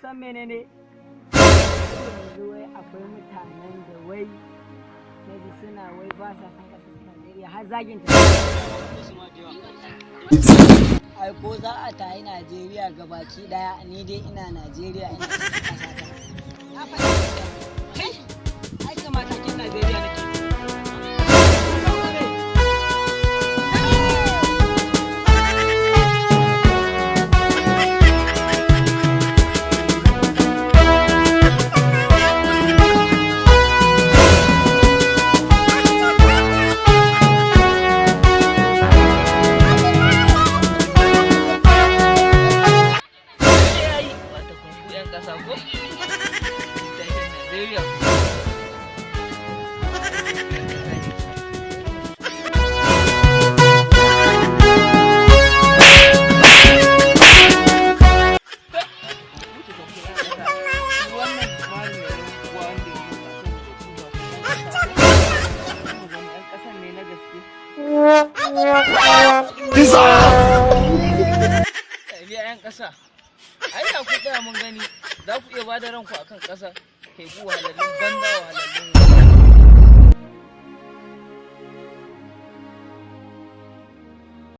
san menene yanzu wai akwai mutanen da wai na ji suna wai ba sa san ƙasar Najeriya har zagin ta. Ai ko za a tayi Najeriya gabaki daya ni dai ina Najeriya ina cikin ƙasa ta. Na faɗi kai ai kamata kin Najeriya nake. ‘Yan ƙasa, ai da ku tsaya mun gani za ku iya ba da ranku akan ƙasa, kai ku wahalallun banza wahala.